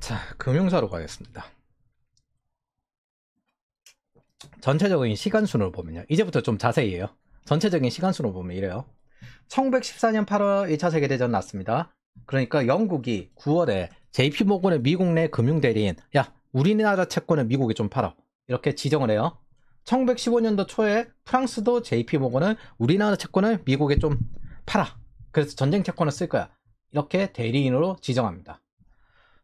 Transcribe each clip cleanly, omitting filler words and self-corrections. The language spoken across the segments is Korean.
자, 금융사로 가겠습니다. 전체적인 시간순으로 보면요. 이제부터 좀 자세히 해요. 전체적인 시간순으로 보면 이래요. 1914년 8월 2차 세계대전 났습니다. 그러니까 영국이 9월에 JP모건의 미국 내 금융대리인, 야, 우리나라 채권을 미국에 좀 팔아. 이렇게 지정을 해요. 1915년도 초에 프랑스도 JP모건을 우리나라 채권을 미국에 좀 팔아. 그래서 전쟁 채권을 쓸 거야. 이렇게 대리인으로 지정합니다.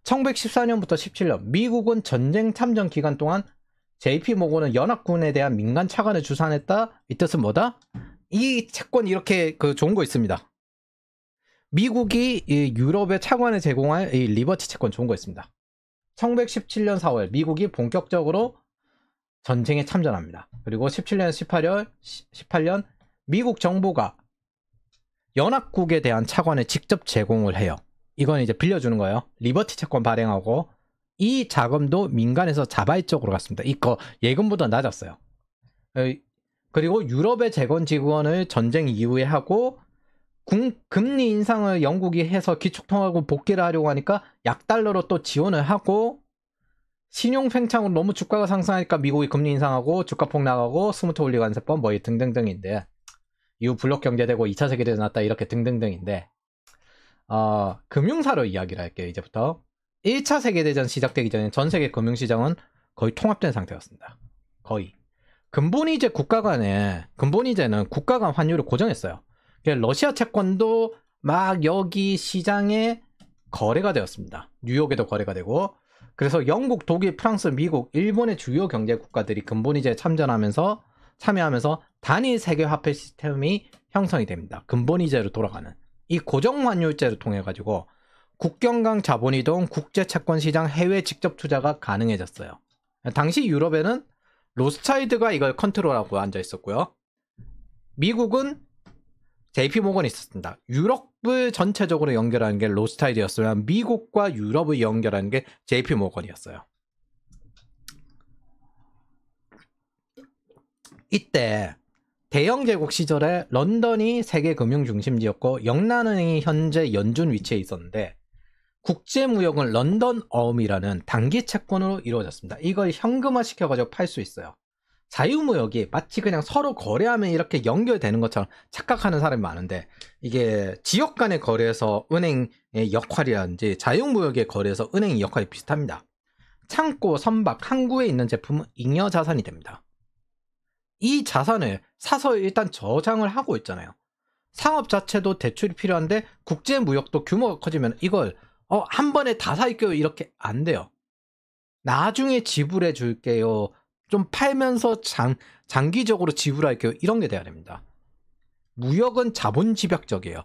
1914년부터 17년 미국은 전쟁 참전 기간 동안 JP모건은 연합군에 대한 민간 차관을 주산했다. 이 뜻은 뭐다? 이 채권 이렇게 좋은 거 있습니다. 미국이 이 유럽에 차관을 제공할 이 리버티 채권 좋은 거 있습니다. 1917년 4월 미국이 본격적으로 전쟁에 참전합니다. 그리고 17년 18년 미국 정부가 연합국에 대한 차관을 직접 제공을 해요. 이건 이제 빌려주는 거예요. 리버티 채권 발행하고 이 자금도 민간에서 자발적으로 갔습니다. 이거 예금보다 낮았어요. 그리고 유럽의 재건 지원을 전쟁 이후에 하고 금리 인상을 영국이 해서 기축통화국 복귀를 하려고 하니까 약달러로 또 지원을 하고 신용 팽창으로 너무 주가가 상승하니까 미국이 금리 인상하고 주가 폭락하고 스무트 올리고 관세법 뭐 등등등인데 이후 블록 경제되고 2차 세계대전 났다 이렇게 등등등인데 금융사로 이야기를 할게요. 이제부터 1차 세계대전 시작되기 전에 전 세계 금융시장은 거의 통합된 상태였습니다. 거의 근본이제는 국가 간 환율을 고정했어요. 러시아 채권도 막 여기 시장에 거래가 되었습니다. 뉴욕에도 거래가 되고 그래서 영국, 독일, 프랑스, 미국, 일본의 주요 경제 국가들이 근본이제에 참여하면서 단일 세계 화폐 시스템이 형성이 됩니다. 근본이제로 돌아가는 이 고정환율제를 통해 가지고 국경 간 자본이동, 국제 채권 시장, 해외 직접 투자가 가능해졌어요. 당시 유럽에는 로스차일드가 이걸 컨트롤하고 앉아 있었고요. 미국은 JP모건이 있었습니다. 유럽을 전체적으로 연결하는 게 로스차일드였으면 미국과 유럽을 연결하는 게 JP모건이었어요. 이때 대영 제국 시절에 런던이 세계 금융 중심지였고 영란은행이 현재 연준 위치에 있었는데 국제무역은 런던 어음이라는 단기 채권으로 이루어졌습니다. 이걸 현금화 시켜가지고 팔 수 있어요. 자유무역이 마치 그냥 서로 거래하면 이렇게 연결되는 것처럼 착각하는 사람이 많은데 이게 지역 간의 거래에서 은행의 역할이라든지 자유무역의 거래에서 은행의 역할이 비슷합니다. 창고, 선박, 항구에 있는 제품은 잉여 자산이 됩니다. 이 자산을 사서 일단 저장을 하고 있잖아요. 상업 자체도 대출이 필요한데 국제무역도 규모가 커지면 이걸 한 번에 다 살게요 이렇게 안 돼요. 나중에 지불해 줄게요. 좀 팔면서 장기적으로 지불할게요. 이런 게 돼야 됩니다. 무역은 자본 집약적이에요.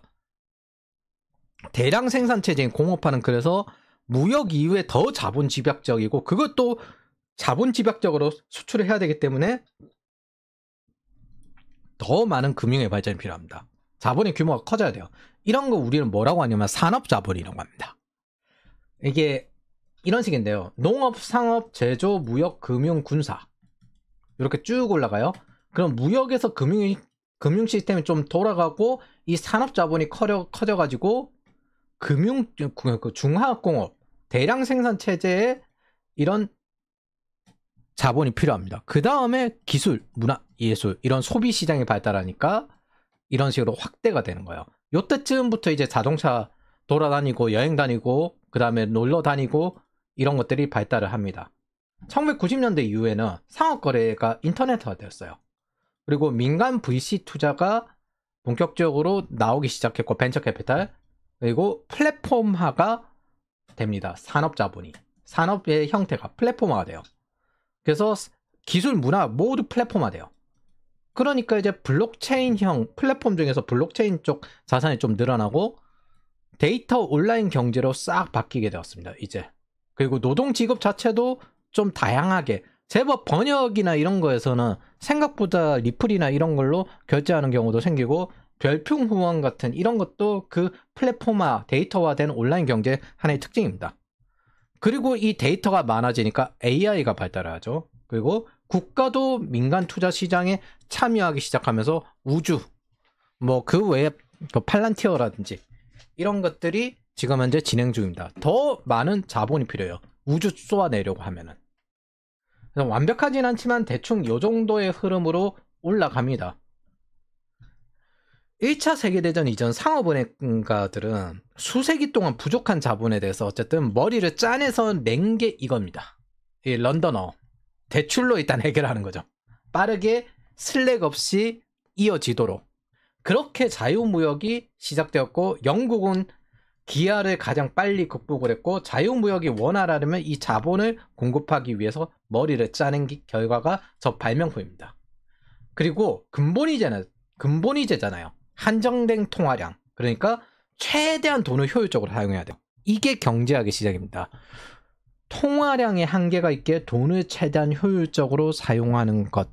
대량 생산 체제인 공업화는 그래서 무역 이후에 더 자본 집약적이고 그것도 자본 집약적으로 수출을 해야 되기 때문에 더 많은 금융의 발전이 필요합니다. 자본의 규모가 커져야 돼요. 이런 거 우리는 뭐라고 하냐면 산업자본이라고 합니다. 이게 이런 식인데요. 농업, 상업, 제조, 무역, 금융, 군사 이렇게 쭉 올라가요. 그럼 무역에서 금융 시스템이 좀 돌아가고 이 산업자본이 커져가지고 중화학공업, 대량 생산 체제에 이런 자본이 필요합니다. 그 다음에 기술, 문화, 예술 이런 소비 시장이 발달하니까 이런 식으로 확대가 되는 거예요. 요때쯤부터 이제 자동차 돌아다니고 여행 다니고 그 다음에 놀러 다니고 이런 것들이 발달을 합니다. 1990년대 이후에는 상업거래가 인터넷화 되었어요. 그리고 민간 VC 투자가 본격적으로 나오기 시작했고 벤처 캐피탈 그리고 플랫폼화가 됩니다. 산업자본이 산업의 형태가 플랫폼화가 돼요. 그래서 기술, 문화 모두 플랫폼화 돼요. 그러니까 이제 블록체인형 플랫폼 중에서 블록체인 쪽 자산이 좀 늘어나고 데이터 온라인 경제로 싹 바뀌게 되었습니다. 이제 그리고 노동 직업 자체도 좀 다양하게 제법 번역이나 이런 거에서는 생각보다 리플이나 이런 걸로 결제하는 경우도 생기고 별풍 후원 같은 이런 것도 그 플랫폼화 데이터화된 온라인 경제 하나의 특징입니다. 그리고 이 데이터가 많아지니까 AI가 발달하죠. 그리고 국가도 민간 투자 시장에 참여하기 시작하면서 우주 뭐 그 외에 팔란티어라든지 이런 것들이 지금 현재 진행 중입니다. 더 많은 자본이 필요해요. 우주 쏘아내려고 하면은. 그래서 완벽하진 않지만 대충 요 정도의 흐름으로 올라갑니다. 1차 세계대전 이전 상업은행가들은 수세기 동안 부족한 자본에 대해서 어쨌든 머리를 짜내서 낸 게 이겁니다. 이 런던어. 대출로 일단 해결하는 거죠. 빠르게 슬랙 없이 이어지도록. 그렇게 자유무역이 시작되었고, 영국은 기아를 가장 빨리 극복을 했고, 자유무역이 원활하려면 이 자본을 공급하기 위해서 머리를 짜낸 결과가 저 발명품입니다. 그리고 근본이제잖아요. 한정된 통화량. 그러니까 최대한 돈을 효율적으로 사용해야 돼요. 이게 경제학의 시작입니다. 통화량의 한계가 있게 돈을 최대한 효율적으로 사용하는 것.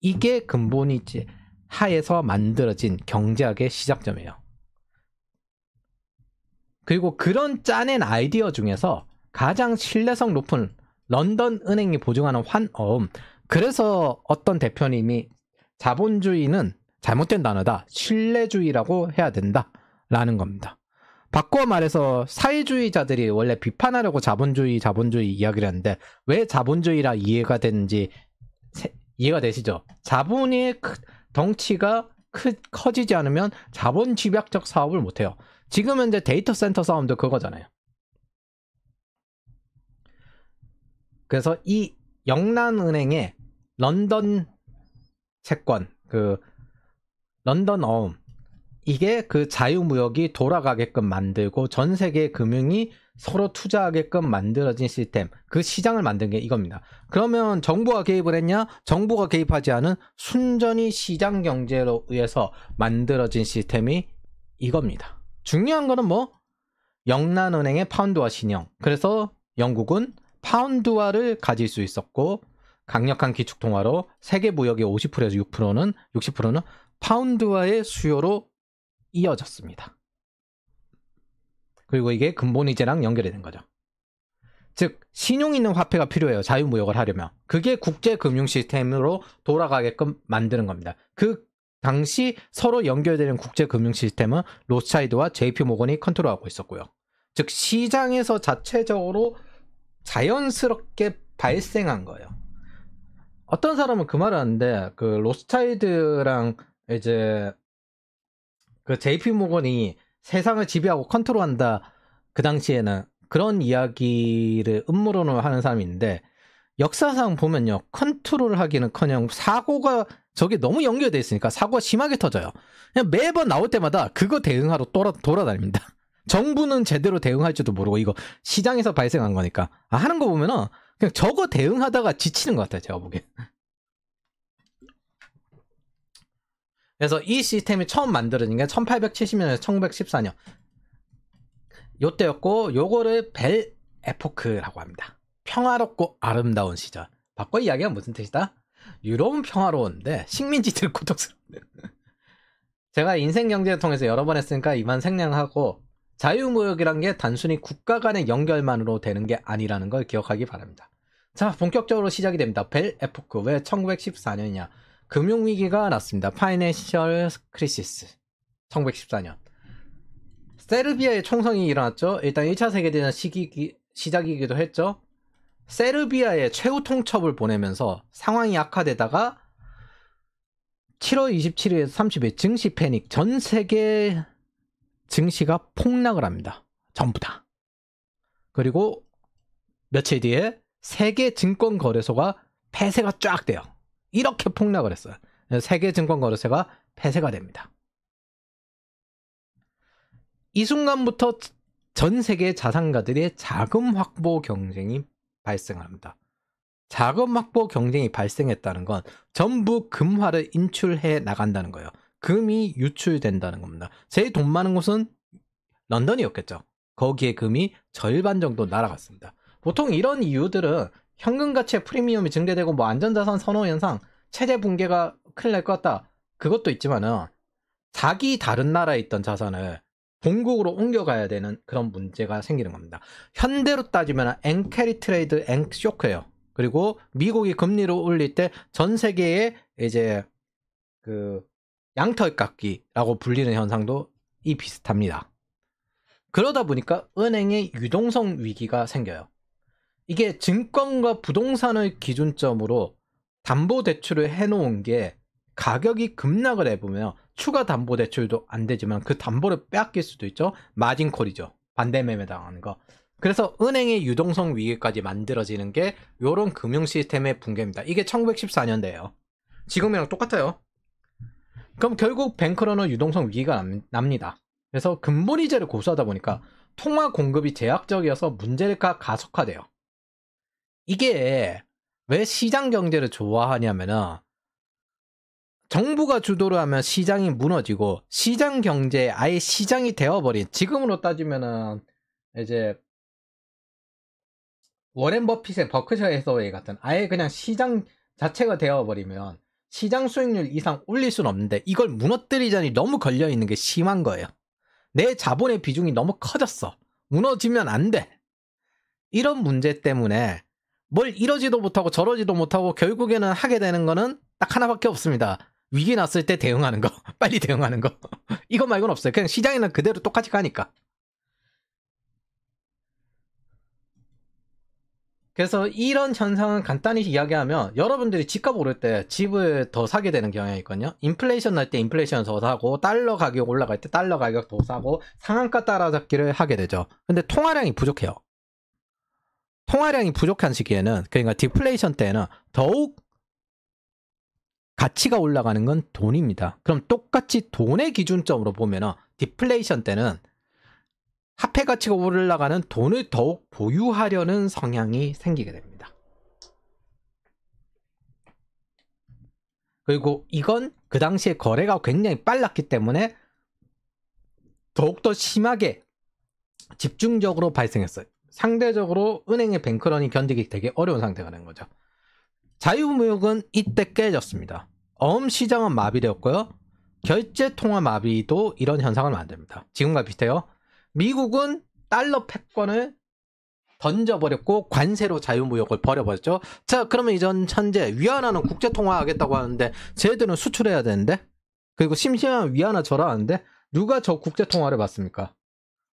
이게 근본이제 하에서 만들어진 경제학의 시작점이에요. 그리고 그런 짜낸 아이디어 중에서 가장 신뢰성 높은 런던 은행이 보증하는 환어음. 그래서 어떤 대표님이 자본주의는 잘못된 단어다. 신뢰주의라고 해야 된다라는 겁니다. 바꿔 말해서 사회주의자들이 원래 비판하려고 자본주의 이야기를 하는데 왜 자본주의라 이해가 되는지 이해가 되시죠? 자본의 덩치가 커지지 않으면 자본 집약적 사업을 못해요. 지금 현재 데이터 센터 싸움도 그거잖아요. 그래서 이 영란은행의 런던 채권, 런던 어음, 이게 그 자유무역이 돌아가게끔 만들고 전 세계 금융이 서로 투자하게끔 만들어진 시스템, 그 시장을 만든 게 이겁니다. 그러면 정부가 개입을 했냐? 정부가 개입하지 않은 순전히 시장 경제로 의해서 만들어진 시스템이 이겁니다. 중요한 거는 영란은행의 파운드화 신형. 그래서 영국은 파운드화를 가질 수 있었고, 강력한 기축통화로 세계 무역의 50%에서 60%는 파운드화의 수요로 이어졌습니다. 그리고 이게 근본이제랑 연결이 된 거죠. 즉 신용 있는 화폐가 필요해요. 자유무역을 하려면. 그게 국제금융 시스템으로 돌아가게끔 만드는 겁니다. 그 당시 서로 연결되는 국제금융 시스템은 로스차일드와 JP모건이 컨트롤하고 있었고요. 즉 시장에서 자체적으로 자연스럽게 발생한 거예요. 어떤 사람은 그 말을 하는데 그 로스차일드랑 이제 그 JP모건이 세상을 지배하고 컨트롤한다. 그 당시에는 그런 이야기를 음모론을 하는 사람이 있는데 역사상 보면요. 컨트롤을 하기는커녕 사고가 저게 너무 연결돼 있으니까 사고가 심하게 터져요. 그냥 매번 나올 때마다 그거 대응하러 돌아다닙니다. 정부는 제대로 대응할지도 모르고 이거 시장에서 발생한 거니까 하는 거 보면은 그냥 저거 대응하다가 지치는 것 같아요. 제가 보기엔. 그래서 이 시스템이 처음 만들어진 게 1870년에서 1914년 요때였고 요거를 벨 에포크라고 합니다. 평화롭고 아름다운 시절. 바꿔 이야기하면 무슨 뜻이다? 유럽은 평화로운데 식민지들 고통스러운데. 제가 인생 경제를 통해서 여러 번 했으니까 이만 생략하고 자유무역이란 게 단순히 국가 간의 연결만으로 되는 게 아니라는 걸 기억하기 바랍니다. 자, 본격적으로 시작이 됩니다. 벨 에포크. 왜 1914년이냐? 금융위기가 났습니다. 파이낸셜 크리시스. 1914년. 세르비아의 총성이 일어났죠. 일단 1차 세계대전 시작이기도 했죠. 세르비아에 최후 통첩을 보내면서 상황이 악화되다가 7월 27일에서 30일 증시 패닉, 전 세계 증시가 폭락을 합니다. 전부 다. 그리고 며칠 뒤에 세계 증권 거래소가 폐쇄가 쫙 돼요. 이렇게 폭락을 했어요. 세계 증권 거래소가 폐쇄가 됩니다. 이 순간부터 전 세계 자산가들의 자금 확보 경쟁이 발생합니다. 자금 확보 경쟁이 발생했다는 건 전부 금화를 인출해 나간다는 거예요. 금이 유출된다는 겁니다. 제일 돈 많은 곳은 런던이었겠죠. 거기에 금이 절반 정도 날아갔습니다. 보통 이런 이유들은 현금 가치의 프리미엄이 증대되고 안전자산 선호 현상, 체제 붕괴가 큰일 날 것 같다. 그것도 있지만은 자기 다른 나라에 있던 자산을 본국으로 옮겨가야 되는 그런 문제가 생기는 겁니다. 현대로 따지면 앵캐리 트레이드 앵쇼크예요. 그리고 미국이 금리를 올릴 때 전 세계에 이제 그 양털 깎기라고 불리는 현상도 비슷합니다. 그러다 보니까 은행의 유동성 위기가 생겨요. 이게 증권과 부동산을 기준점으로 담보대출을 해놓은 게 가격이 급락을 해보면 추가 담보대출도 안 되지만 그 담보를 빼앗길 수도 있죠. 마진콜이죠. 반대매매 당하는 거. 그래서 은행의 유동성 위기까지 만들어지는 게 이런 금융 시스템의 붕괴입니다. 이게 1914년대예요. 지금이랑 똑같아요. 그럼 결국 뱅크런은 유동성 위기가 납니다. 그래서 근본이자를 고수하다 보니까 통화 공급이 제약적이어서 문제가 가속화돼요. 이게 왜 시장 경제를 좋아하냐면은 정부가 주도를 하면 시장이 무너지고 시장 경제에 아예 시장이 되어버린, 지금으로 따지면은 이제 워렌 버핏의 버크셔 해서웨이 같은 아예 그냥 시장 자체가 되어버리면 시장 수익률 이상 올릴 수는 없는데 이걸 무너뜨리자니 너무 걸려있는 게 심한 거예요. 내 자본의 비중이 너무 커졌어. 무너지면 안 돼. 이런 문제 때문에 뭘 이러지도 못하고 저러지도 못하고 결국에는 하게 되는 거는 딱 하나밖에 없습니다. 위기 났을 때 대응하는 거. 빨리 대응하는 거. 이거 말고는 없어요. 그냥 시장에는 그대로 똑같이 가니까. 그래서 이런 현상은 간단히 이야기하면 여러분들이 집값 오를 때 집을 더 사게 되는 경향이 있거든요. 인플레이션 날 때 인플레이션 더 사고 달러 가격 올라갈 때 달러 가격 더 사고 상한가 따라잡기를 하게 되죠. 근데 통화량이 부족해요. 통화량이 부족한 시기에는, 그러니까 디플레이션 때는 더욱 가치가 올라가는 건 돈입니다. 그럼 똑같이 돈의 기준점으로 보면은 디플레이션 때는 화폐 가치가 올라가는 돈을 더욱 보유하려는 성향이 생기게 됩니다. 그리고 이건 그 당시에 거래가 굉장히 빨랐기 때문에 더욱더 심하게 집중적으로 발생했어요. 상대적으로 은행의 뱅크런이 견디기 되게 어려운 상태가 된 거죠. 자유무역은 이때 깨졌습니다. 어음시장은 마비되었고요. 결제통화 마비도 이런 현상을 만듭니다. 지금과 비슷해요. 미국은 달러 패권을 던져버렸고 관세로 자유무역을 버려버렸죠. 자, 그러면 이전 현재 위안화는 국제통화하겠다고 하는데 쟤들은 수출해야 되는데, 그리고 심심한 위안화 절하하는데 누가 저 국제통화를 받습니까?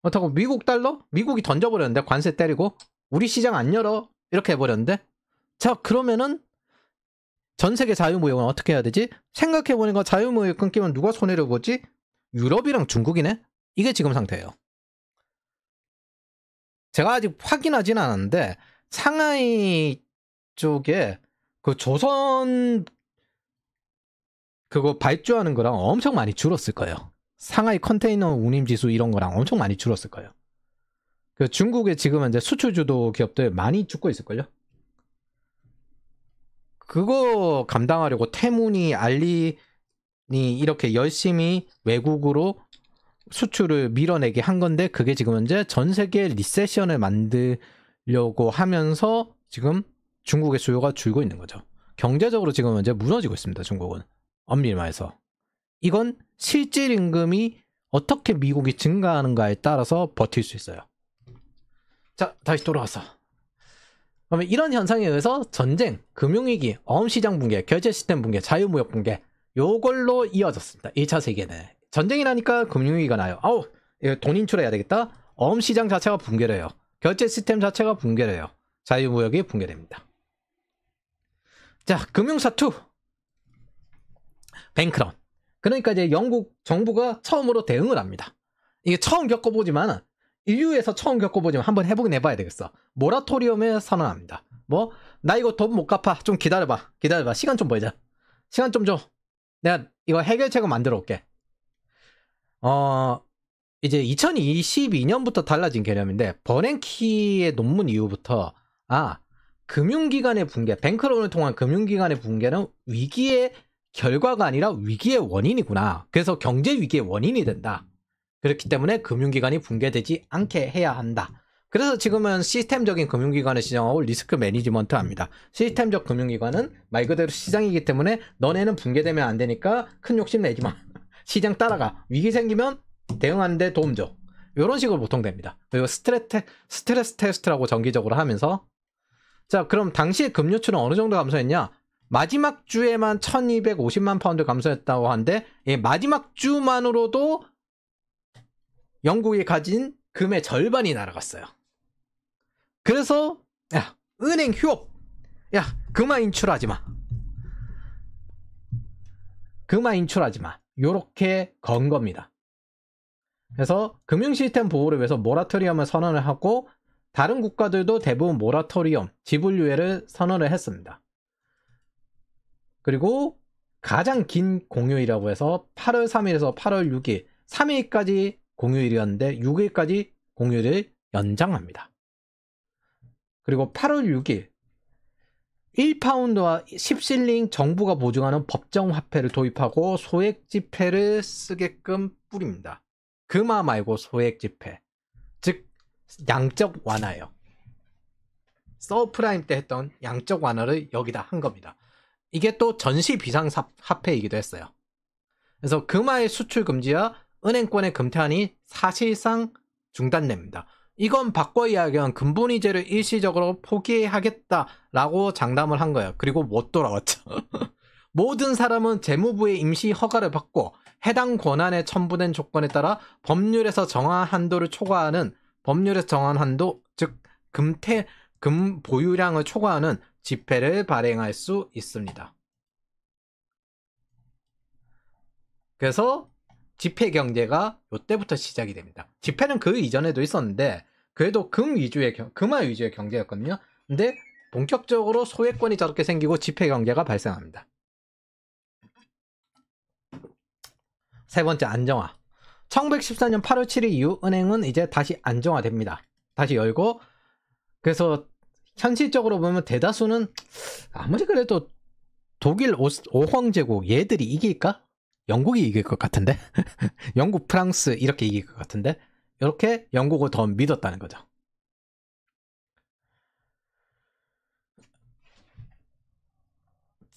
그렇다고 미국 달러? 미국이 던져버렸는데, 관세 때리고 우리 시장 안 열어 이렇게 해버렸는데. 자, 그러면은 전 세계 자유무역은 어떻게 해야 되지? 생각해보니까 자유무역 끊기면 누가 손해를 보지? 유럽이랑 중국이네? 이게 지금 상태예요. 제가 아직 확인하진 않았는데 상하이 쪽에 그 조선 그거 발주하는 거랑 엄청 많이 줄었을 거예요. 상하이 컨테이너 운임지수 이런 거랑 엄청 많이 줄었을 거예요. 그 중국에 지금 이제 수출 주도 기업들 많이 죽고 있을걸요? 그거 감당하려고 태문이, 알리니 이렇게 열심히 외국으로 수출을 밀어내게 한 건데, 그게 지금 현재 전 세계 리세션을 만들려고 하면서 지금 중국의 수요가 줄고 있는 거죠. 경제적으로 지금 현재 무너지고 있습니다. 중국은. 엄밀히 말해서. 이건 실질 임금이 어떻게 미국이 증가하는가에 따라서 버틸 수 있어요. 자, 다시 돌아와서. 그러면 이런 현상에 의해서 전쟁, 금융위기, 어음시장 붕괴, 결제 시스템 붕괴, 자유무역 붕괴, 요걸로 이어졌습니다. 1차 세계대전. 전쟁이 나니까 금융위기가 나요. 아우, 돈 인출해야 되겠다. 어음시장 자체가 붕괴를 해요. 결제 시스템 자체가 붕괴를 해요. 자유무역이 붕괴됩니다. 자, 금융사 2. 뱅크런. 그러니까 이제 영국 정부가 처음으로 대응을 합니다. 이게 처음 겪어보지만, 인류에서 처음 겪어보지만 한번 해보긴 해봐야 되겠어. 모라토리엄을 선언합니다. 뭐, 나 이거 돈 못 갚아. 좀 기다려봐. 시간 좀 벌자. 시간 좀 줘. 내가 이거 해결책을 만들어 올게. 이제 2022년부터 달라진 개념인데, 버냉키의 논문 이후부터, 금융기관의 붕괴, 뱅크런을 통한 금융기관의 붕괴는 위기의 결과가 아니라 위기의 원인이구나. 그래서 경제 위기의 원인이 된다. 그렇기 때문에 금융기관이 붕괴되지 않게 해야 한다. 그래서 지금은 시스템적인 금융기관을 시정하고 리스크 매니지먼트 합니다. 시스템적 금융기관은 말 그대로 시장이기 때문에 너네는 붕괴되면 안 되니까 큰 욕심 내지 마. 시장 따라가. 위기 생기면 대응하는데 도움 줘. 이런 식으로 보통 됩니다. 그리고 스트레스 테스트라고 정기적으로 하면서. 자, 그럼 당시 금유출은 어느 정도 감소했냐? 마지막 주에만 1250만 파운드 감소했다고 하는데, 이 마지막 주만으로도 영국이 가진 금의 절반이 날아갔어요. 그래서 야, 은행 휴업, 야, 금화 인출하지 마, 금화 인출하지 마, 요렇게 건 겁니다. 그래서 금융 시스템 보호를 위해서 모라토리엄을 선언을 하고 다른 국가들도 대부분 모라토리엄, 지불 유예를 선언을 했습니다. 그리고 가장 긴 공휴일이라고 해서 8월 3일에서 8월 6일, 3일까지 공휴일이었는데 6일까지 공휴일을 연장합니다. 그리고 8월 6일 1파운드와 10실링 정부가 보증하는 법정 화폐를 도입하고 소액 지폐를 쓰게끔 뿌립니다. 금화 말고 소액 지폐, 즉 양적 완화예요. 서프라임 때 했던 양적 완화를 여기다 한 겁니다. 이게 또 전시 비상 화폐이기도 했어요. 그래서 금화의 수출 금지와 은행권의 금태환이 사실상 중단됩니다. 이건 바꿔 이야기하면 금본위제를 일시적으로 포기하겠다라고 장담을 한 거예요. 그리고 못 돌아왔죠. 모든 사람은 재무부의 임시 허가를 받고 해당 권한에 첨부된 조건에 따라 법률에서 정한 한도를 초과하는, 법률에서 정한 한도, 즉 금 보유량을 초과하는 지폐를 발행할 수 있습니다. 그래서 지폐 경제가 이때부터 시작이 됩니다. 지폐는 그 이전에도 있었는데 그래도 금화 위주의 경제였거든요. 근데 본격적으로 소액권이 저렇게 생기고 지폐 경제가 발생합니다. 세 번째, 안정화. 1914년 8월 7일 이후 은행은 이제 다시 안정화됩니다. 다시 열고, 그래서 현실적으로 보면 대다수는 아무리 그래도 독일 5황제국 얘들이 이길까? 영국이 이길 것 같은데? 영국, 프랑스 이렇게 이길 것 같은데? 이렇게 영국을 더 믿었다는 거죠.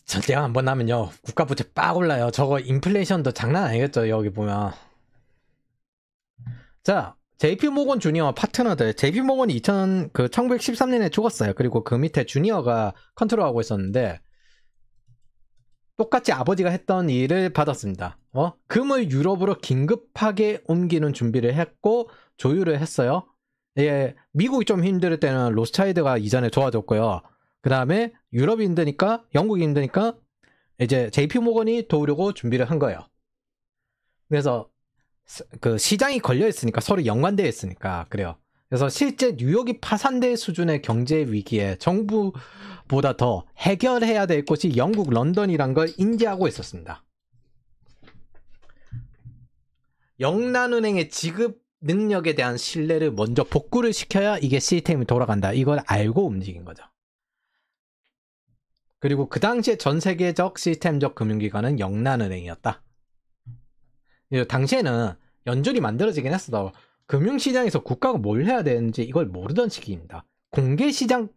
전쟁 한번 나면요 국가부채 빡 올라요. 저거 인플레이션도 장난 아니겠죠. 여기 보면. 자, JP모건 주니어 파트너들. JP모건이 1913년에 죽었어요. 그리고 그 밑에 주니어가 컨트롤하고 있었는데 똑같이 아버지가 했던 일을 받았습니다. 금을 유럽으로 긴급하게 옮기는 준비를 했고 조율을 했어요. 예, 미국이 좀 힘들 때는 로스차일드가 이전에 도와줬고요. 그 다음에 유럽이 힘드니까, 영국이 힘드니까 이제 JP모건이 도우려고 준비를 한 거예요. 그래서 그 시장이 걸려 있으니까, 서로 연관되어 있으니까 그래요. 그래서 실제 뉴욕이 파산될 수준의 경제 위기에 정부보다 더 해결해야 될 곳이 영국 런던이란 걸 인지하고 있었습니다. 영란은행의 지급 능력에 대한 신뢰를 먼저 복구를 시켜야 이게 시스템이 돌아간다. 이걸 알고 움직인 거죠. 그리고 그 당시에 전 세계적 시스템적 금융기관은 영란은행이었다. 당시에는 연준이 만들어지긴 했어도 금융시장에서 국가가 뭘 해야 되는지 이걸 모르던 시기입니다. 공개시장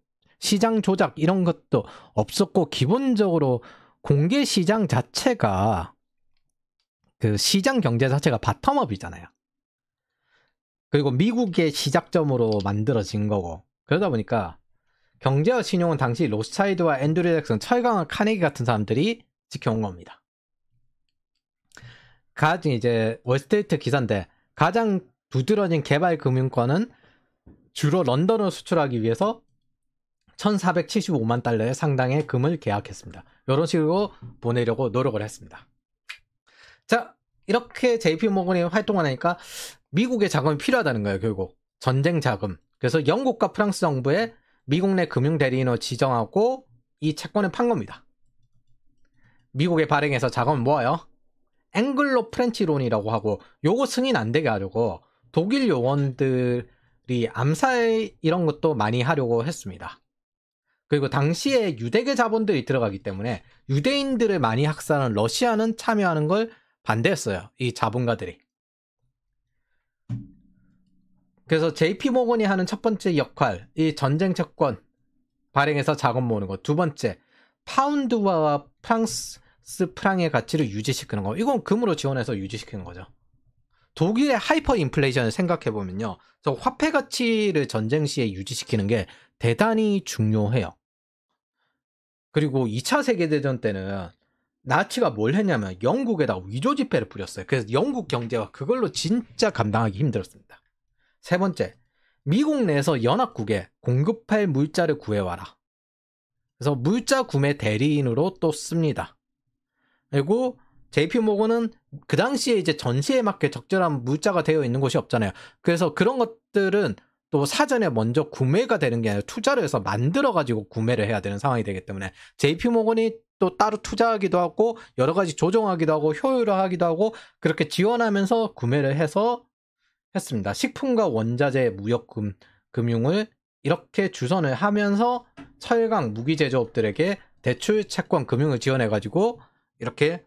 조작 이런 것도 없었고, 기본적으로 공개시장 자체가, 그 시장 경제 자체가 바텀업이잖아요. 그리고 미국의 시작점으로 만들어진 거고, 그러다 보니까 경제와 신용은 당시 로스차일드와 앤드류 잭슨, 철강원, 카네기 같은 사람들이 지켜온 겁니다. 이제 월스트리트 기사인데, 가장 두드러진 개발 금융권은 주로 런던으로 수출하기 위해서 1475만 달러의 상당의 금을 계약했습니다. 이런 식으로 보내려고 노력을 했습니다. 자, 이렇게 JP모건이 활동을 하니까 미국의 자금이 필요하다는 거예요. 결국 전쟁 자금. 그래서 영국과 프랑스 정부에 미국 내 금융 대리인을 지정하고 이 채권을 판 겁니다. 미국에 발행해서 자금을 모아요. 앵글로 프렌치론이라고 하고, 요거 승인 안 되게 하려고 독일 요원들이 암살 이런 것도 많이 하려고 했습니다. 그리고 당시에 유대계 자본들이 들어가기 때문에 유대인들을 많이 학살하는 러시아는 참여하는 걸 반대했어요. 이 자본가들이. 그래서 JP모건이 하는 첫 번째 역할, 이 전쟁 채권 발행해서 자금 모으는 거. 두 번째, 파운드와 프랑스 프랑의 가치를 유지시키는 거. 이건 금으로 지원해서 유지시키는 거죠. 독일의 하이퍼 인플레이션을 생각해보면요, 저 화폐 가치를 전쟁 시에 유지시키는 게 대단히 중요해요. 그리고 2차 세계대전 때는 나치가 뭘 했냐면 영국에다가 위조 지폐를 뿌렸어요. 그래서 영국 경제가 그걸로 진짜 감당하기 힘들었습니다. 세 번째, 미국 내에서 연합국에 공급할 물자를 구해와라. 그래서 물자 구매 대리인으로 또 씁니다. 그리고 JP모건은 그 당시에 이제 전시에 맞게 적절한 물자가 되어 있는 곳이 없잖아요. 그래서 그런 것들은 또 사전에 먼저 구매가 되는 게 아니라 투자를 해서 만들어가지고 구매를 해야 되는 상황이 되기 때문에 JP모건이 또 따로 투자하기도 하고 여러 가지 조정하기도 하고 효율화하기도 하고 그렇게 지원하면서 구매를 해서 했습니다. 식품과 원자재 무역 금융을 이렇게 주선을 하면서 철강 무기 제조업들에게 대출 채권 금융을 지원해가지고 이렇게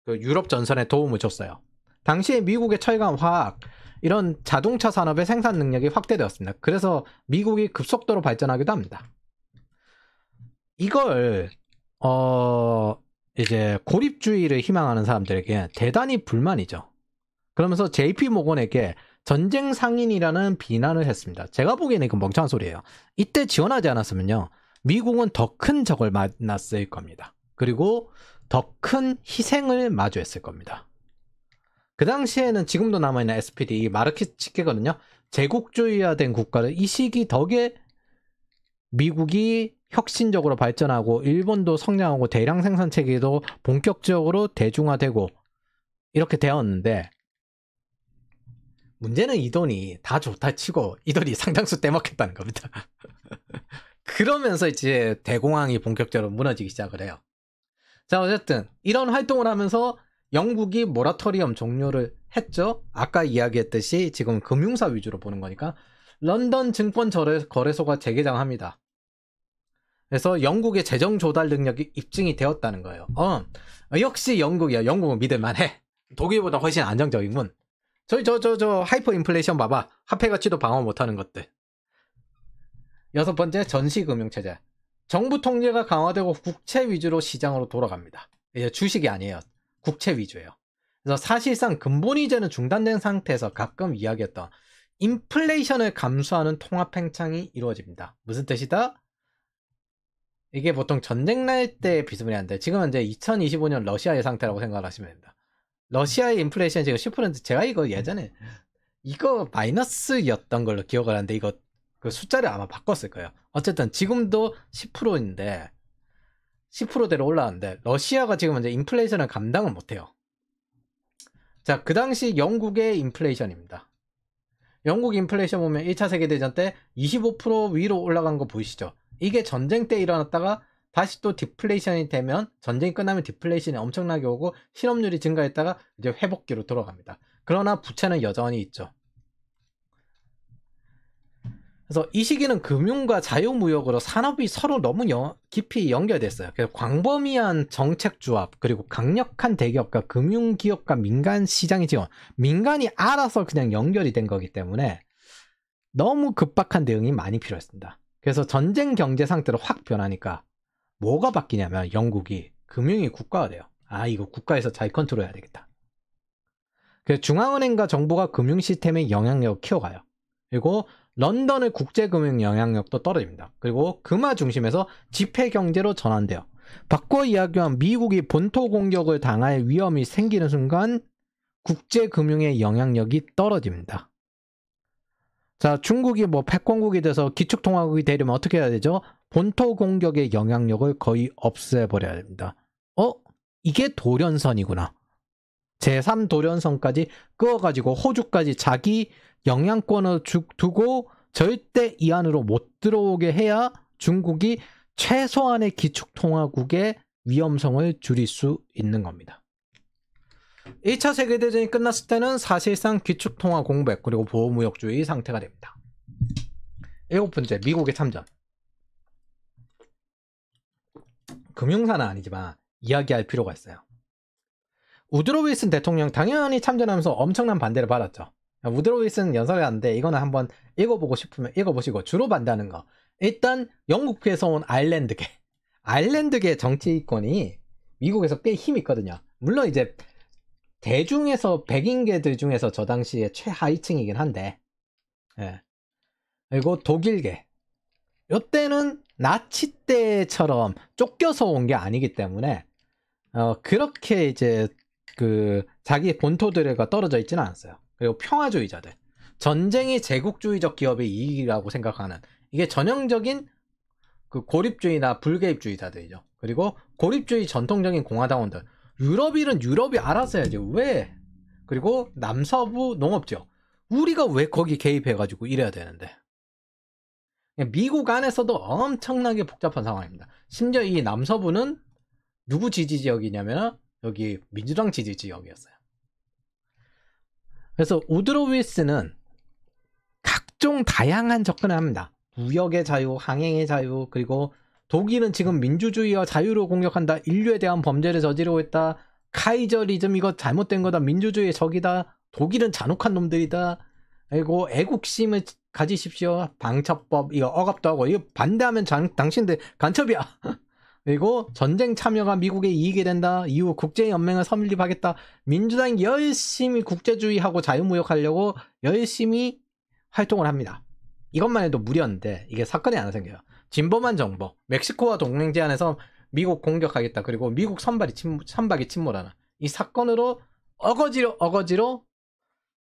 그 유럽 전선에 도움을 줬어요. 당시에 미국의 철강, 화학 이런 자동차 산업의 생산 능력이 확대되었습니다. 그래서 미국이 급속도로 발전하기도 합니다. 이걸 이제 고립주의를 희망하는 사람들에게 대단히 불만이죠. 그러면서 JP모건에게 전쟁 상인이라는 비난을 했습니다. 제가 보기에는 이건 멍청한 소리예요. 이때 지원하지 않았으면요, 미국은 더 큰 적을 만났을 겁니다. 그리고 더 큰 희생을 마주했을 겁니다. 그 당시에는 지금도 남아있는 SPD 마르크스계거든요. 제국주의화된 국가를 이 시기 덕에 미국이 혁신적으로 발전하고 일본도 성장하고 대량 생산 체계도 본격적으로 대중화되고 이렇게 되었는데, 문제는 이 돈이 다 좋다 치고 이 돈이 상당수 떼먹겠다는 겁니다. 그러면서 이제 대공황이 본격적으로 무너지기 시작을 해요. 자, 어쨌든 이런 활동을 하면서 영국이 모라토리엄 종료를 했죠. 아까 이야기했듯이 지금 금융사 위주로 보는 거니까 런던 증권 거래소가 재개장합니다. 그래서 영국의 재정 조달 능력이 입증이 되었다는 거예요. 역시 영국이야. 영국은 믿을만해. 독일보다 훨씬 안정적이군. 저 하이퍼 인플레이션 봐봐. 화폐 가치도 방어 못하는 것들. 여섯 번째, 전시금융체제. 정부 통제가 강화되고 국채 위주로 시장으로 돌아갑니다. 이제 주식이 아니에요. 국채 위주예요. 그래서 사실상 근본 이자는 중단된 상태에서 가끔 이야기했던 인플레이션을 감수하는 통합 팽창이 이루어집니다. 무슨 뜻이다? 이게 보통 전쟁 날 때 비스무리한데 지금은 이제 2025년 러시아의 상태라고 생각을 하시면 됩니다. 러시아의 인플레이션 지금 10%인데 제가 이거 예전에 이거 마이너스였던 걸로 기억을 하는데 이거 그 숫자를 아마 바꿨을 거예요. 어쨌든 지금도 10%인데 10%대로 올라왔는데 러시아가 지금 이제 인플레이션을 감당을 못해요. 자, 그 당시 영국의 인플레이션입니다. 영국 인플레이션 보면 1차 세계대전 때 25% 위로 올라간 거 보이시죠? 이게 전쟁 때 일어났다가 다시 또 디플레이션이 되면, 전쟁이 끝나면 디플레이션이 엄청나게 오고 실업률이 증가했다가 이제 회복기로 돌아갑니다. 그러나 부채는 여전히 있죠. 그래서 이 시기는 금융과 자유무역으로 산업이 서로 너무 깊이 연결됐어요. 그래서 광범위한 정책 조합, 그리고 강력한 대기업과 금융기업과 민간 시장의 지원, 민간이 알아서 그냥 연결이 된 거기 때문에 너무 급박한 대응이 많이 필요했습니다. 그래서 전쟁 경제 상태로 확 변하니까 뭐가 바뀌냐면 영국이 금융이 국가화돼요. 이거 국가에서 잘 컨트롤해야 되겠다. 그래서 중앙은행과 정부가 금융 시스템의 영향력을 키워가요. 그리고 런던의 국제금융 영향력도 떨어집니다. 그리고 금화 중심에서 지폐경제로 전환돼요. 바꿔 이야기하면 미국이 본토 공격을 당할 위험이 생기는 순간 국제금융의 영향력이 떨어집니다. 자, 중국이 뭐 패권국이 돼서 기축통화국이 되려면 어떻게 해야 되죠? 본토 공격의 영향력을 거의 없애버려야 됩니다. 이게 도련선이구나. 제3도련선까지 끄어가지고 호주까지 자기 영향권을 두고 절대 이 안으로 못 들어오게 해야 중국이 최소한의 기축통화국의 위험성을 줄일 수 있는 겁니다. 1차 세계대전이 끝났을 때는 사실상 기축통화 공백 그리고 보호무역주의 상태가 됩니다. 일곱 번째, 미국의 참전. 금융사는 아니지만 이야기할 필요가 있어요. 우드로 윌슨 대통령 당연히 참전하면서 엄청난 반대를 받았죠. 우드로 윌슨 연설이 하는데 이거는 한번 읽어보고 싶으면 읽어보시고, 주로 반대하는 거, 일단 영국에서 온 아일랜드계 정치권이 미국에서 꽤 힘이 있거든요. 물론 이제 대중에서 백인계들 중에서 저 당시에 최하위층이긴 한데, 그리고 독일계, 이때는 나치 때처럼 쫓겨서 온 게 아니기 때문에 그렇게 이제 그 자기 본토들과 떨어져 있지는 않았어요. 그리고 평화주의자들, 전쟁이 제국주의적 기업의 이익이라고 생각하는, 이게 전형적인 그 고립주의나 불개입주의자들이죠. 그리고 고립주의 전통적인 공화당원들. 유럽인은 유럽이 알아서 해야지. 왜? 그리고 남서부 농업지역. 우리가 왜 거기 개입해가지고 이래야 되는데. 미국 안에서도 엄청나게 복잡한 상황입니다. 심지어 이 남서부는 누구 지지 지역이냐면 여기 민주당 지지 지역이었어요. 그래서 우드로 윌슨은 각종 다양한 접근을 합니다. 무역의 자유, 항행의 자유, 그리고 독일은 지금 민주주의와 자유를 공격한다. 인류에 대한 범죄를 저지르고 있다. 카이저리즘 이거 잘못된 거다. 민주주의의 적이다. 독일은 잔혹한 놈들이다. 그리고 애국심을 가지십시오. 방첩법 이거 억압도 하고 이거 반대하면 당신들 간첩이야. 그리고 전쟁 참여가 미국의 이익이 된다. 이후 국제연맹을 설립하겠다. 민주당이 열심히 국제주의하고 자유무역하려고 열심히 활동을 합니다. 이것만 해도 무리였는데 이게 사건이 하나 생겨요. 진보만 정부, 멕시코와 동맹 제안해서 미국 공격하겠다. 그리고 미국 선박이 침몰하는 이 사건으로 어거지로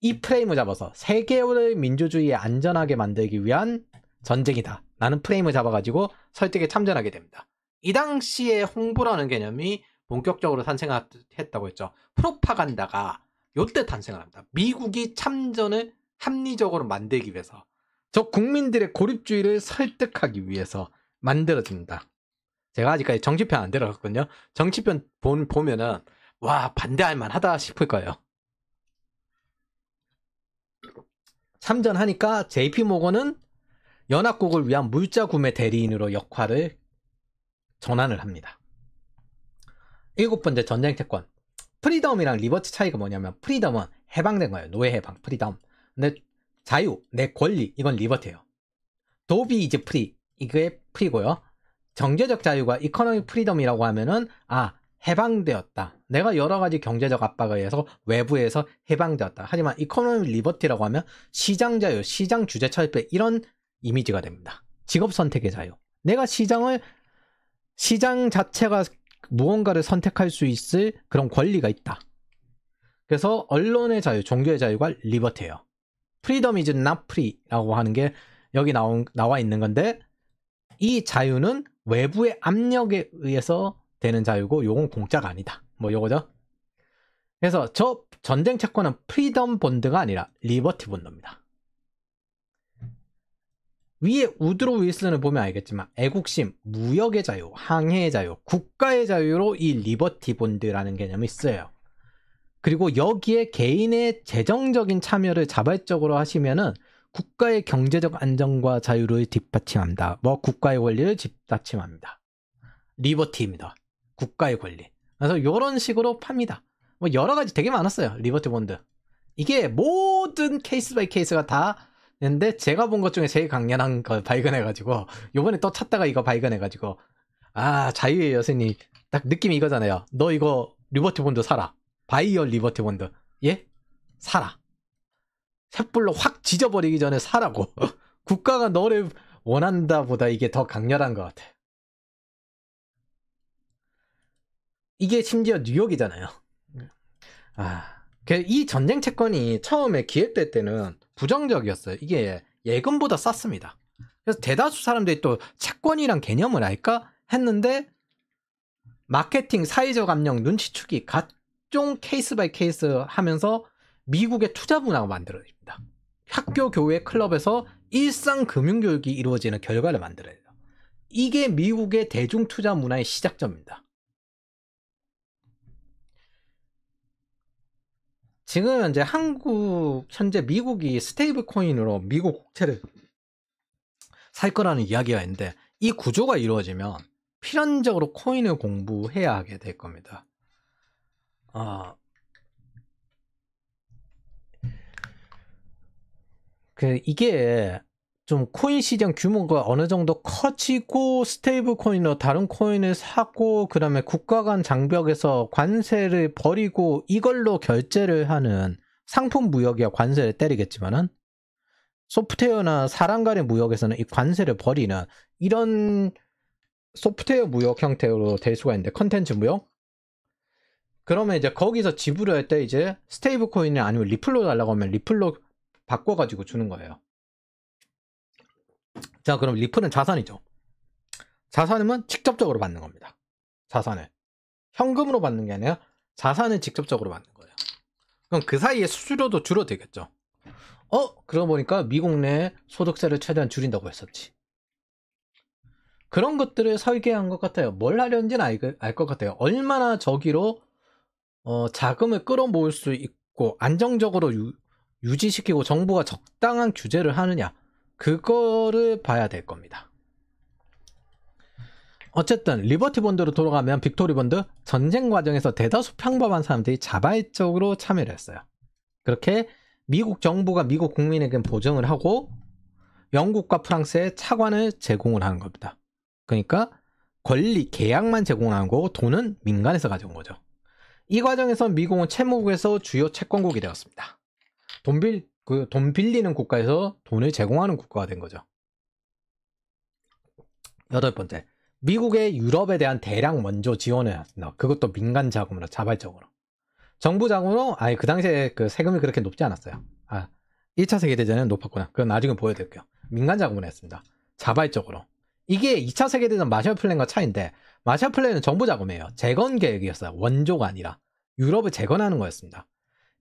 이 프레임을 잡아서 세계를 민주주의에 안전하게 만들기 위한 전쟁이다 라는 프레임을 잡아가지고 설득에 참전하게 됩니다. 이 당시에 홍보라는 개념이 본격적으로 탄생했다고 했죠. 프로파간다가 요때 탄생을 합니다. 미국이 참전을 합리적으로 만들기 위해서, 저 국민들의 고립주의를 설득하기 위해서 만들어집니다. 제가 아직까지 정치편 안 들어갔거든요. 정치편 보면은 와 반대할 만하다 싶을 거예요. 참전하니까 JP 모건은 연합국을 위한 물자 구매 대리인으로 역할을 전환을 합니다. 7번째 전쟁 채권. 프리덤이랑 리버티 차이가 뭐냐면 프리덤은 해방된 거예요. 노예 해방, 프리덤. 근데 자유, 내 권리, 이건 리버티예요. 도비 이제 프리, 이게 프리고요. 경제적 자유가 이코노믹 프리덤이라고 하면은 해방되었다. 내가 여러 가지 경제적 압박에 의해서 외부에서 해방되었다. 하지만 이코노믹 리버티라고 하면 시장 자유, 시장 규제 철폐 이런 이미지가 됩니다. 직업 선택의 자유. 내가 시장 자체가 무언가를 선택할 수 있을 그런 권리가 있다. 그래서 언론의 자유, 종교의 자유가 리버티예요. 프리덤 이즈 not free라고 하는 게 여기 나와 있는 건데 이 자유는 외부의 압력에 의해서 되는 자유고 요건 공짜가 아니다. 뭐 요거죠. 그래서 저 전쟁 채권은 프리덤 본드가 아니라 리버티 본드입니다. 위에 우드로 윌슨을 보면 알겠지만 애국심, 무역의 자유, 항해의 자유, 국가의 자유로 이 리버티 본드라는 개념이 쓰여요. 그리고 여기에 개인의 재정적인 참여를 자발적으로 하시면은 국가의 경제적 안정과 자유를 뒷받침합니다. 뭐 국가의 권리를 뒷받침합니다. 리버티입니다. 국가의 권리. 그래서 이런 식으로 팝니다. 뭐 여러 가지 되게 많았어요. 리버티 본드. 이게 모든 케이스 바이 케이스가 다 있는데 제가 본 것 중에 제일 강렬한 걸 발견해가지고 요번에 또 찾다가 이거 발견해가지고 자유의 여신이 딱 느낌이 이거잖아요. 너 이거 리버티 본드 사라. 바이어 리버티 본드. 예? 사라. 횃불로 확 지져버리기 전에 사라고. 국가가 너를 원한다 보다 이게 더 강렬한 것 같아. 이게 심지어 뉴욕이잖아요. 이 전쟁 채권이 처음에 기획될 때는 부정적이었어요. 이게 예금보다 쌌습니다. 그래서 대다수 사람들이 또 채권이란 개념을 알까 했는데 마케팅, 사회적 압력, 눈치추기 각종 케이스 바이 케이스 하면서 미국의 투자 문화가 만들어집니다. 학교, 교회, 클럽에서 일상 금융교육이 이루어지는 결과를 만들어야 돼요. 이게 미국의 대중 투자 문화의 시작점입니다. 지금 현재 현재 미국이 스테이블 코인으로 미국 국채를 살 거라는 이야기가 있는데 이 구조가 이루어지면 필연적으로 코인을 공부해야 하게 될 겁니다. 이게 좀 코인 시장 규모가 어느 정도 커지고 스테이블 코인으로 다른 코인을 사고 그다음에 국가 간 장벽에서 관세를 버리고 이걸로 결제를 하는 상품 무역이야 관세를 때리겠지만은 소프트웨어나 사람 간의 무역에서는 이 관세를 버리는 이런 소프트웨어 무역 형태로 될 수가 있는데 컨텐츠 무역? 그러면 이제 거기서 지불을 할 때 이제 스테이블 코인이 아니면 리플로 달라고 하면 리플로 바꿔가지고 주는 거예요. 자, 그럼 리플은 자산이죠. 자산은 직접적으로 받는 겁니다. 자산을. 현금으로 받는 게 아니라 자산을 직접적으로 받는 거예요. 그럼 그 사이에 수수료도 줄어들겠죠. 그러고 보니까 미국 내 소득세를 최대한 줄인다고 했었지. 그런 것들을 설계한 것 같아요. 뭘 하려는지는 알 것 같아요. 얼마나 저기로 자금을 끌어모을 수 있고 안정적으로 유지시키고 정부가 적당한 규제를 하느냐, 그거를 봐야 될 겁니다. 어쨌든 리버티 본드로 돌아가면 빅토리 본드, 전쟁 과정에서 대다수 평범한 사람들이 자발적으로 참여를 했어요. 그렇게 미국 정부가 미국 국민에게 보증을 하고 영국과 프랑스에 차관을 제공을 하는 겁니다. 그러니까 권리, 계약만 제공하는 거고 돈은 민간에서 가져온 거죠. 이 과정에서 미국은 채무국에서 주요 채권국이 되었습니다. 돈 빌리는 국가에서 돈을 제공하는 국가가 된 거죠. 8번째, 미국의 유럽에 대한 대량 원조 지원을 했습니다. 그것도 민간 자금으로, 자발적으로. 정부 자금으로, 그 당시에 그 세금이 그렇게 높지 않았어요. 1차 세계대전에는 높았구나. 그건 나중에 보여드릴게요. 민간 자금으로 했습니다. 자발적으로. 이게 2차 세계대전 마셜 플랜과 차이인데, 마셜 플랜은 정부 자금이에요. 재건 계획이었어요. 원조가 아니라. 유럽을 재건하는 거였습니다.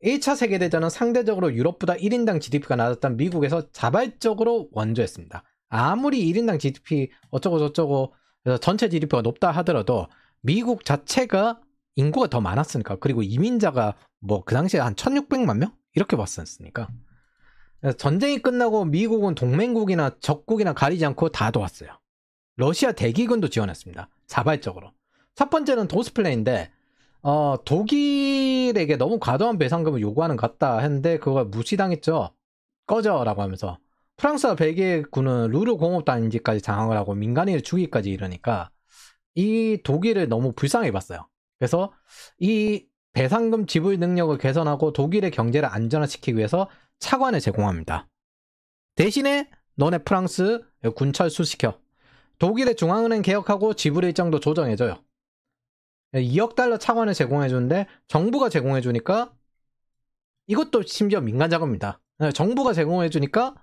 1차 세계대전은 상대적으로 유럽보다 1인당 GDP가 낮았던 미국에서 자발적으로 원조했습니다. 아무리 1인당 GDP 어쩌고 저쩌고 그래서 전체 GDP가 높다 하더라도 미국 자체가 인구가 더 많았으니까, 그리고 이민자가 뭐 그 당시에 한 1600만 명? 이렇게 봤었으니까. 전쟁이 끝나고 미국은 동맹국이나 적국이나 가리지 않고 다 도왔어요. 러시아 대기근도 지원했습니다. 자발적으로. 첫 번째는 도스플레이인데 독일에게 너무 과도한 배상금을 요구하는 것 같다 했는데 그걸 무시당했죠. 꺼져라고 하면서. 프랑스와 벨기에군은 루르 공업단지까지 장악을 하고 민간인을 죽이기까지 이러니까 이 독일을 너무 불쌍히 봤어요. 그래서 이 배상금 지불 능력을 개선하고 독일의 경제를 안전화시키기 위해서 차관을 제공합니다. 대신에 너네 프랑스 군 철수시켜. 독일의 중앙은행 개혁하고 지불 일정도 조정해줘요. 2억 달러 차관을 제공해주는데 정부가 제공해주니까 이것도 심지어 민간 자금입니다. 정부가 제공해주니까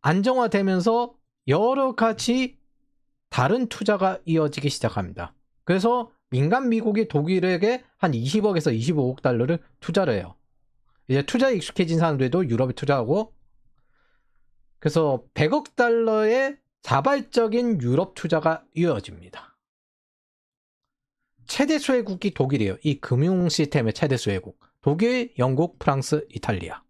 안정화되면서 여러 가지 다른 투자가 이어지기 시작합니다. 그래서 민간 미국이 독일에게 한 20억에서 25억 달러를 투자를 해요. 이제 투자에 익숙해진 사람들도 유럽에 투자하고, 그래서 100억 달러의 자발적인 유럽 투자가 이어집니다. 최대 수혜국이 독일이에요. 이 금융 시스템의 최대 수혜국. 독일, 영국, 프랑스, 이탈리아.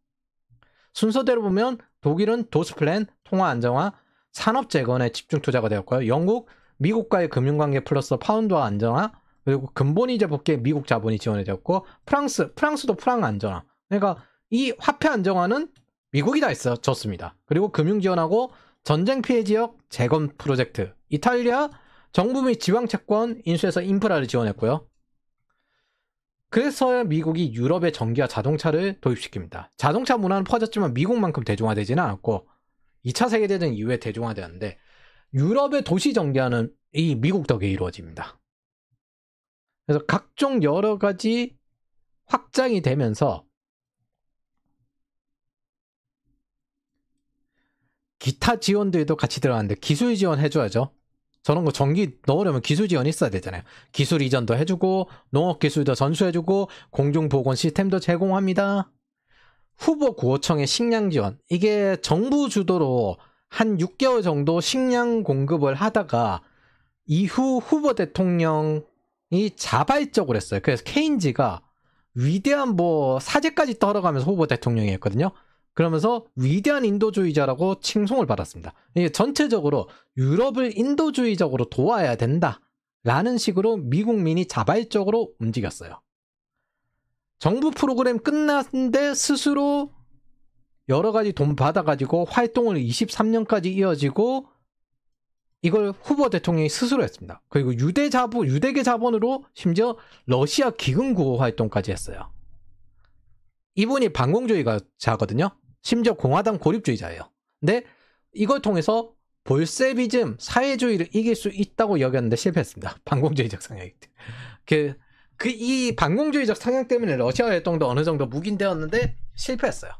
순서대로 보면 독일은 도스플랜, 통화 안정화, 산업 재건에 집중 투자가 되었고요. 영국, 미국과의 금융관계 플러스 파운드화 안정화, 그리고 근본이자 복귀에 미국 자본이 지원이 되었고, 프랑스도 프랑 안정화. 그러니까 이 화폐 안정화는 미국이 다 줬습니다. 그리고 금융 지원하고 전쟁 피해 지역 재건 프로젝트. 이탈리아, 정부 및 지방 채권 인수해서 인프라를 지원했고요. 그래서 미국이 유럽의 전기와 자동차를 도입시킵니다. 자동차 문화는 퍼졌지만 미국만큼 대중화되지는 않았고 2차 세계대전 이후에 대중화되었는데 유럽의 도시 전기화는 이 미국 덕에 이루어집니다. 그래서 각종 여러 가지 확장이 되면서 기타 지원들도 같이 들어가는데 기술 지원 해줘야죠. 저런 거 전기 넣으려면 기술 지원이 있어야 되잖아요. 기술 이전도 해주고 농업 기술도 전수해주고 공중보건 시스템도 제공합니다. 후보 구호청의 식량 지원, 이게 정부 주도로 한 6개월 정도 식량 공급을 하다가 이후 후보 대통령이 자발적으로 했어요. 그래서 케인즈가 위대한 사제까지 떨어가면서 후보 대통령이 했거든요. 그러면서 위대한 인도주의자라고 칭송을 받았습니다. 이게 전체적으로 유럽을 인도주의적으로 도와야 된다라는 식으로 미국민이 자발적으로 움직였어요. 정부 프로그램 끝났는데 스스로 여러 가지 돈 받아가지고 활동을 23년까지 이어지고 이걸 후보 대통령이 스스로 했습니다. 그리고 유대계 자본으로 심지어 러시아 기금 구호 활동까지 했어요. 이분이 반공주의자거든요. 심지어 공화당 고립주의자예요. 근데 이걸 통해서 볼세비즘, 사회주의를 이길 수 있다고 여겼는데 실패했습니다. 반공주의적 성향이. 이 반공주의적 성향 때문에 러시아 활동도 어느 정도 묵인되었는데 실패했어요.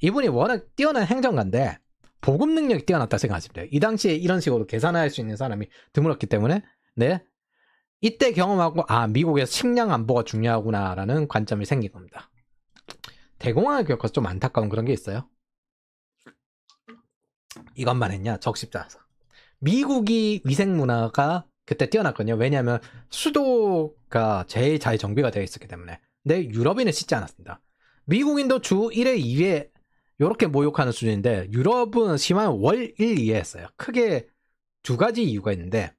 이분이 워낙 뛰어난 행정가인데 보급 능력이 뛰어났다 생각하시면 돼요. 이 당시에 이런 식으로 계산할 수 있는 사람이 드물었기 때문에 네 이때 경험하고 미국에서 식량 안보가 중요하구나라는 관점이 생긴 겁니다. 대공황을 겪어서 좀 안타까운 그런 게 있어요. 이것만 했냐? 적십자서. 미국이 위생 문화가 그때 뛰어났거든요. 왜냐하면 수도가 제일 잘 정비가 되어 있었기 때문에. 근데 유럽인은 씻지 않았습니다. 미국인도 주 1회, 2회 이렇게 모욕하는 수준인데 유럽은 심하면 월 1, 2회 했어요. 크게 두 가지 이유가 있는데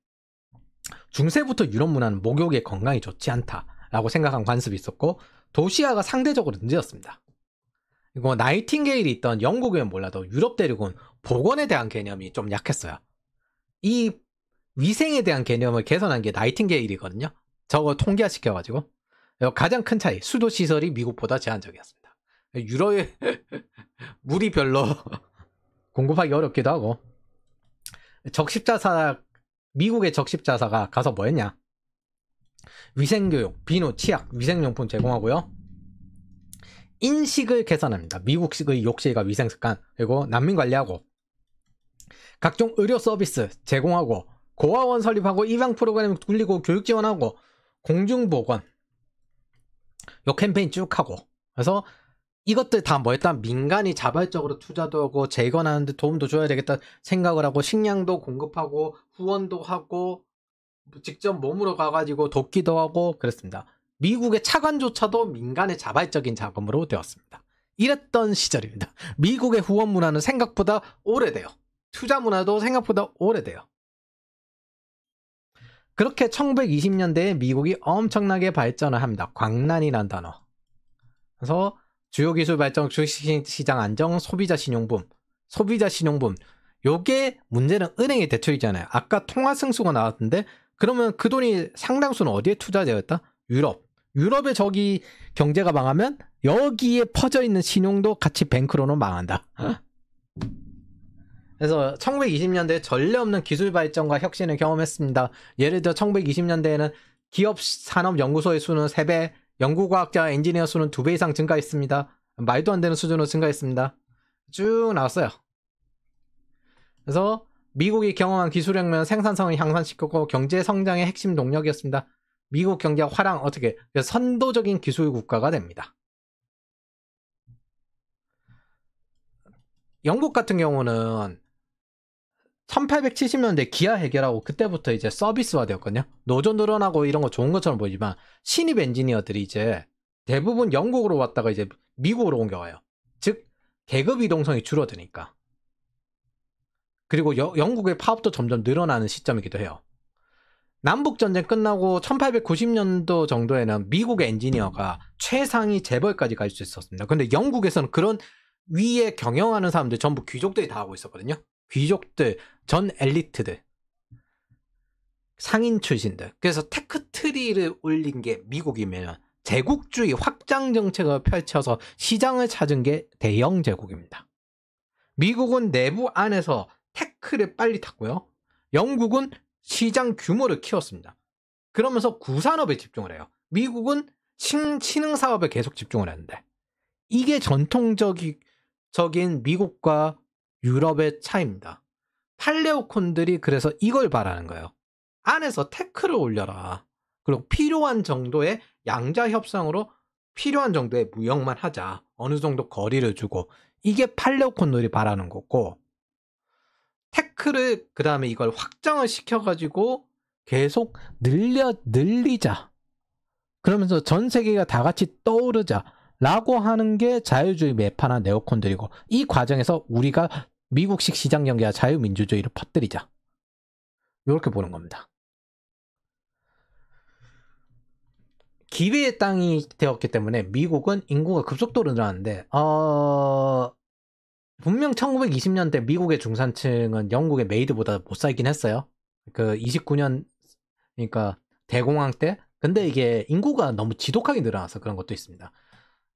중세부터 유럽 문화는 목욕의 건강이 좋지 않다라고 생각한 관습이 있었고 도시화가 상대적으로 늦었습니다. 이거 나이팅게일이 있던 영국은 몰라도 유럽 대륙은 보건에 대한 개념이 좀 약했어요. 이 위생에 대한 개념을 개선한 게 나이팅게일이거든요. 저거 통계화시켜가지고 가장 큰 차이, 수도 시설이 미국보다 제한적이었습니다. 유럽에 물이 별로 공급하기 어렵기도 하고 미국의 적십자사가 가서 뭐 했냐? 위생교육, 비누, 치약, 위생용품 제공하고요. 인식을 개선합니다. 미국식의 욕실과 위생습관, 그리고 난민 관리하고 각종 의료 서비스 제공하고 고아원 설립하고 입양 프로그램 굴리고 교육 지원하고 공중보건 요 캠페인 쭉 하고 그래서 이것들 다 뭐였다? 민간이 자발적으로 투자도 하고 재건하는데 도움도 줘야 되겠다 생각을 하고 식량도 공급하고 후원도 하고 직접 몸으로 가가지고 돕기도 하고 그랬습니다. 미국의 차관조차도 민간의 자발적인 자금으로 되었습니다. 이랬던 시절입니다. 미국의 후원 문화는 생각보다 오래돼요. 투자 문화도 생각보다 오래돼요. 그렇게 1920년대에 미국이 엄청나게 발전을 합니다. 광란이란 단어. 그래서 주요 기술 발전, 주식시장 안정, 소비자 신용붐. 요게 문제는 은행의 대출이잖아요. 아까 통화 승수가 나왔는데 그러면 그 돈이 상당수는 어디에 투자되었다? 유럽의 저기 경제가 망하면 여기에 퍼져 있는 신용도 같이 뱅크로는 망한다. 그래서 1920년대에 전례 없는 기술 발전과 혁신을 경험했습니다. 예를 들어 1920년대에는 기업 산업연구소의 수는 3배, 연구과학자 엔지니어 수는 2배 이상 증가했습니다. 말도 안 되는 수준으로 증가했습니다. 쭉 나왔어요. 그래서 미국이 경험한 기술혁명은 생산성을 향상시켰고 경제 성장의 핵심 동력이었습니다. 미국 경제가 어떻게 선도적인 기술 국가가 됩니다. 영국 같은 경우는 1870년대 기아 해결하고 그때부터 이제 서비스화 되었거든요. 노조 늘어나고 이런 거 좋은 것처럼 보이지만 신입 엔지니어들이 이제 대부분 영국으로 왔다가 이제 미국으로 옮겨와요. 즉 계급 이동성이 줄어드니까. 그리고 영국의 파업도 점점 늘어나는 시점이기도 해요. 남북전쟁 끝나고 1890년도 정도에는 미국의 엔지니어가 최상위 재벌까지 갈 수 있었습니다. 근데 영국에서는 그런 위에 경영하는 사람들 전부 귀족들이 다 하고 있었거든요. 귀족들, 전 엘리트들, 상인 출신들. 그래서 테크트리를 올린 게 미국이면 제국주의 확장 정책을 펼쳐서 시장을 찾은 게 대영 제국입니다. 미국은 내부 안에서 테크를 빨리 탔고요. 영국은 시장 규모를 키웠습니다. 그러면서 구산업에 집중을 해요. 미국은 신흥 사업에 계속 집중을 했는데 이게 전통적인 미국과 유럽의 차이입니다. 팔레오콘들이 그래서 이걸 바라는 거예요. 안에서 테크를 올려라. 그리고 필요한 정도의 양자 협상으로 필요한 정도의 무역만 하자. 어느 정도 거리를 주고 이게 팔레오콘들이 바라는 거고 테크를 그 다음에 이걸 확장을 시켜가지고 계속 늘리자. 그러면서 전 세계가 다 같이 떠오르자. 라고 하는 게 자유주의 매파나 네오콘들이고 이 과정에서 우리가 미국식 시장 경제와 자유민주주의를 퍼뜨리자. 이렇게 보는 겁니다. 기회의 땅이 되었기 때문에 미국은 인구가 급속도로 늘어났는데 분명 1920년대 미국의 중산층은 영국의 메이드보다 못 살긴 했어요. 그 29년 그러니까 대공황 때. 근데 이게 인구가 너무 지독하게 늘어나서 그런 것도 있습니다.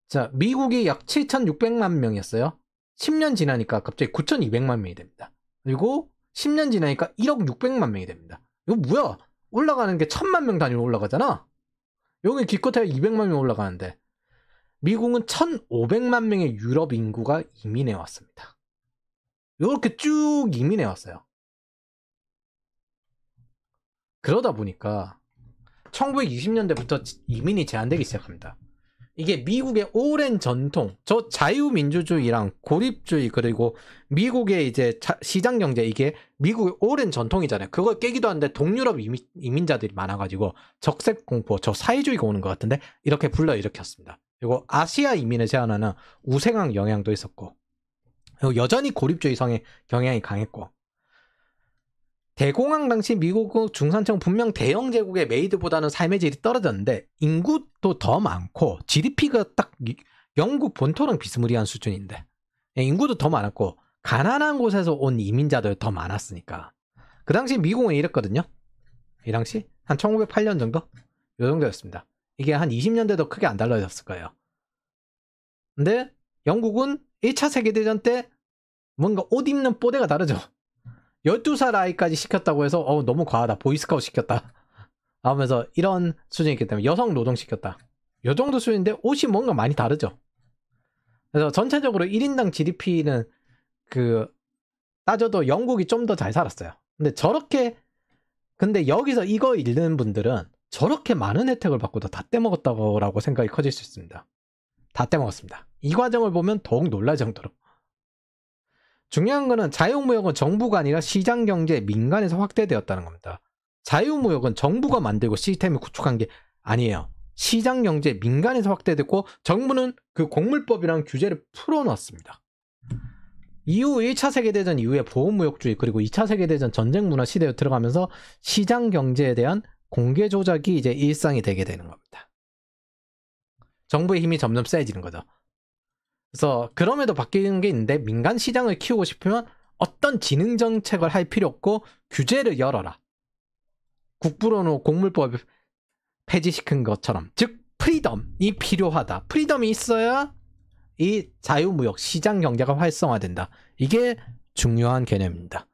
자, 미국이 약 7,600만 명이었어요. 10년 지나니까 갑자기 9,200만 명이 됩니다. 그리고 10년 지나니까 1억 600만 명이 됩니다. 이거 뭐야? 올라가는 게 1,000만 명 단위로 올라가잖아. 여기 기껏해야 200만 명 올라가는데 미국은 1,500만 명의 유럽 인구가 이민해 왔습니다. 이렇게 쭉 이민해 왔어요. 그러다 보니까 1920년대부터 이민이 제한되기 시작합니다. 이게 미국의 오랜 전통, 저 자유민주주의랑 고립주의, 그리고 미국의 이제 시장 경제, 이게 미국의 오랜 전통이잖아요. 그걸 깨기도 하는데 동유럽 이민자들이 많아가지고 적색 공포, 저 사회주의가 오는 것 같은데 이렇게 불러일으켰습니다. 그리고 아시아 이민을 제한하는 우생학 영향도 있었고, 그리고 여전히 고립주의 성의 경향이 강했고, 대공황 당시 미국 중산층은 분명 대영 제국의 메이드보다는 삶의 질이 떨어졌는데 인구도 더 많고 GDP가 딱 영국 본토랑 비스무리한 수준인데 인구도 더 많았고 가난한 곳에서 온 이민자들 더 많았으니까 그 당시 미국은 이랬거든요. 이 당시 한 1908년 정도? 이 정도였습니다. 이게 한 20년대도 크게 안 달라졌을 거예요. 근데 영국은 1차 세계대전 때 뭔가 옷 입는 뽀대가 다르죠. 12살 아이까지 시켰다고 해서 너무 과하다, 보이스카우트 시켰다 하면서 이런 수준이기 때문에 여성 노동 시켰다, 이 정도 수준인데 옷이 뭔가 많이 다르죠. 그래서 전체적으로 1인당 GDP는 그 따져도 영국이 좀 더 잘 살았어요. 근데 여기서 이거 읽는 분들은 저렇게 많은 혜택을 받고도 다 떼먹었다고 생각이 커질 수 있습니다. 다 떼먹었습니다. 이 과정을 보면 더욱 놀랄 정도로. 중요한 거는 자유무역은 정부가 아니라 시장경제 민간에서 확대되었다는 겁니다. 자유무역은 정부가 만들고 시스템을 구축한 게 아니에요. 시장경제 민간에서 확대됐고 정부는 그 곡물법이라는 규제를 풀어놨습니다. 이후 1차 세계대전 이후에 보호무역주의, 그리고 2차 세계대전 전쟁 문화 시대에 들어가면서 시장경제에 대한 공개 조작이 이제 일상이 되게 되는 겁니다. 정부의 힘이 점점 세지는 거죠. 그래서 그럼에도 바뀌는 게 있는데, 민간 시장을 키우고 싶으면 어떤 지능 정책을 할 필요 없고 규제를 열어라. 국부로는 곡물법 폐지시킨 것처럼, 즉 프리덤이 필요하다. 프리덤이 있어야 이 자유무역 시장 경제가 활성화된다. 이게 중요한 개념입니다.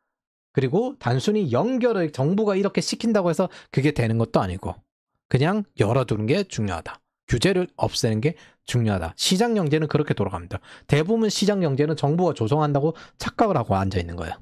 그리고 단순히 연결을 정부가 이렇게 시킨다고 해서 그게 되는 것도 아니고 그냥 열어두는 게 중요하다. 규제를 없애는 게 중요하다. 시장 경제는 그렇게 돌아갑니다. 대부분 시장 경제는 정부가 조성한다고 착각을 하고 앉아 있는 거예요.